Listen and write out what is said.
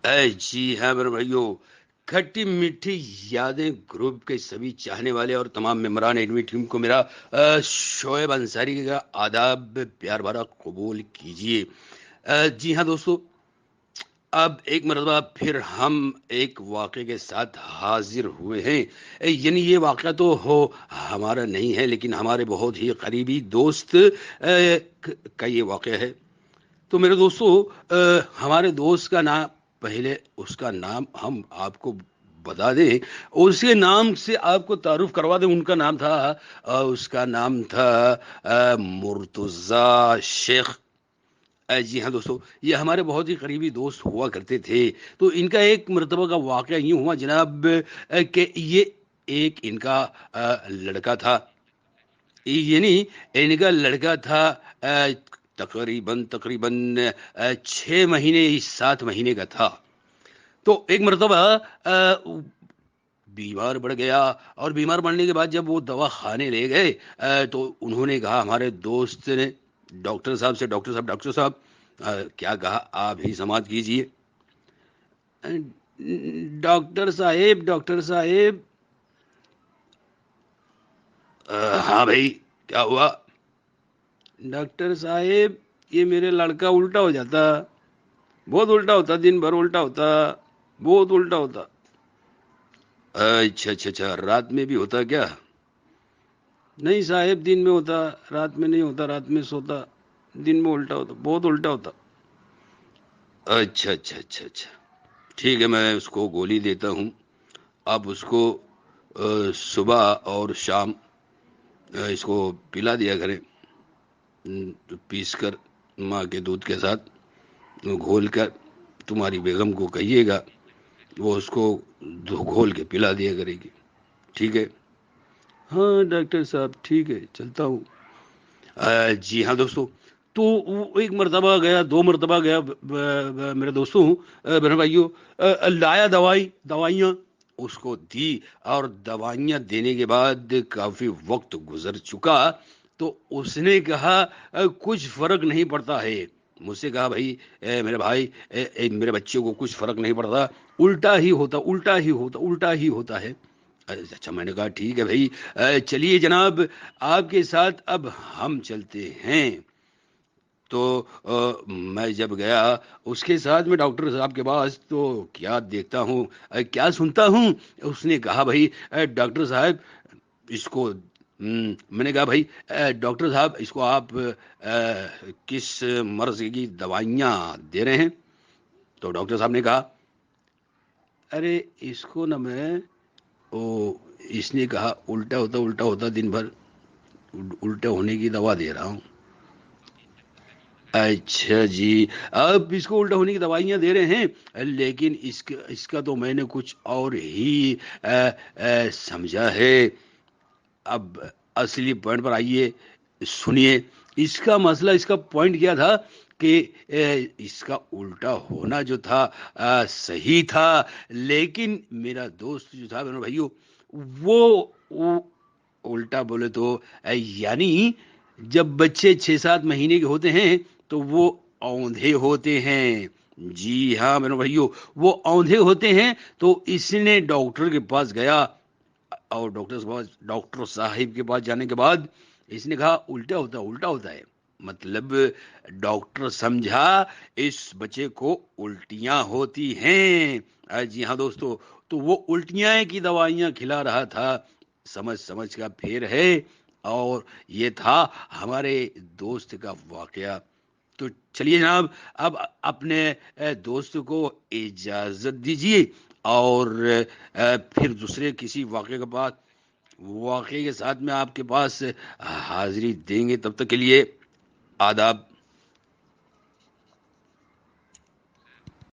جی ہاں میرے بھائیو، کھٹی میٹھی یادیں گروپ کے سبھی چاہنے والے اور تمام ممبران ایڈمی ٹیم کو میرا شعیب انصاری کا آداب پیار بھرا قبول کیجیے۔ جی ہاں دوستو، اب ایک مرتبہ پھر ہم ایک واقعے کے ساتھ حاضر ہوئے ہیں۔ یعنی یہ واقعہ تو ہمارا نہیں ہے، لیکن ہمارے بہت ہی قریبی دوست کا یہ واقعہ ہے۔ تو میرے دوستو، ہمارے دوست کا نام، پہلے اس کا نام ہم آپ کو بتا دیں، اس کے نام سے آپ کو تعارف کروا دیں۔ ان کا نام تھا، اس کا نام تھا مرتضی شیخ۔ جی ہاں دوستو، یہ ہمارے بہت ہی قریبی دوست ہوا کرتے تھے۔ تو ان کا ایک مرتبہ کا واقعہ یوں ہوا جناب، کہ یہ ایک ان کا لڑکا تھا، یعنی ان کا لڑکا تھا تقریباً 6 مہینے 7 مہینے کا تھا۔ تو ایک مرتبہ بیمار پڑ گیا، اور بیمار پڑنے کے بعد جب وہ دوا کھانے لے گئے، تو انہوں نے کہا، ہمارے دوست نے ڈاکٹر صاحب سے، ڈاکٹر صاحب کیا کہا آپ ہی سماعت کیجئے۔ ڈاکٹر صاحب ہاں بھائی، کیا ہوا؟ ڈاکٹر صاحب، یہ میرے لڑکا الٹا ہو جاتا، بہت الٹا ہوتا، دن بھر الٹا ہوتا، بہت الٹا ہوتا۔ اچھا، رات میں بھی ہوتا کیا؟ نہیں صاحب، دن میں ہوتا، رات میں نہیں ہوتا، رات میں سوتا، دن میں الٹا ہوتا، بہت الٹا ہوتا۔ اچھا، ٹھیک ہے، میں اس کو گولی دیتا ہوں، آپ اس کو صبح اور شام اس کو پلا دیا کریں، پیس کر ماں کے دودھ کے ساتھ گھول کر۔ تمہاری بیگم کو کہیے گا، وہ اس کو گھول کے پلا دیا کرے گی، ٹھیک ہے؟ ہاں ڈاکٹر صاحب، ٹھیک ہے، چلتا ہوں۔ جی ہاں دوستو، تو وہ ایک مرتبہ گیا، 2 مرتبہ گیا، میرے دوستوں، میرے بھائیوں، لایا دوائیاں اس کو دی، اور دوائیاں دینے کے بعد کافی وقت گزر چکا، تو اس نے کہا کچھ فرق نہیں پڑتا ہے۔ مجھ سے کہا، بھائی میرے بھائی، میرے بچے کو کچھ فرق نہیں پڑتا، الٹا ہی ہوتا ہے۔ اچھا، میں نے کہا ٹھیک ہے بھائی، چلیے جناب، آپ کے ساتھ اب ہم چلتے ہیں۔ تو میں جب گیا اس کے ساتھ میں ڈاکٹر صاحب کے پاس، تو کیا دیکھتا ہوں، کیا سنتا ہوں، اس نے کہا، بھائی ڈاکٹر صاحب اس کو میں نے کہا، بھائی ڈاکٹر صاحب اس کو آپ کس مرض کی دوائیاں دے رہے ہیں؟ تو ڈاکٹر صاحب نے کہا، ارے اس کو نا میں، اس نے کہا الٹا ہوتا دن بھر، الٹا ہونے کی دوا دے رہا ہوں۔ اچھا جی، اب اس کو الٹا ہونے کی دوائیاں دے رہے ہیں، لیکن اس کا تو میں نے کچھ اور ہی سمجھا ہے۔ اب اصلی پوائنٹ پر آئیے، سنیے۔ اس کا مسئلہ، اس کا پوائنٹ کیا تھا کہ اس کا الٹا ہونا جو تھا صحیح تھا، لیکن میرا دوست جو تھا میرے بھائیو، وہ الٹا بولے تو یعنی جب بچے 6 7 مہینے کے ہوتے ہیں تو وہ اوندھے ہوتے ہیں۔ جی ہاں میرے بھائیو، وہ اوندھے ہوتے ہیں۔ تو اس نے ڈاکٹر کے پاس گیا، اور ڈاکٹر صاحب کے پاس جانے کے بعد اس نے کہا الٹا ہوتا ہے، مطلب ڈاکٹر سمجھا اس بچے کو الٹیاں ہوتی ہیں۔ جی ہاں دوستو، تو وہ الٹیاں کی دوائیاں کھلا رہا تھا، سمجھ کا پھیر ہے۔ اور یہ تھا ہمارے دوست کا واقعہ۔ تو چلیے جناب، اب اپنے دوست کو اجازت دیجیے، اور پھر دوسرے کسی واقعے کے ساتھ میں آپ کے پاس حاضری دیں گے۔ تب تک کے لیے آداب۔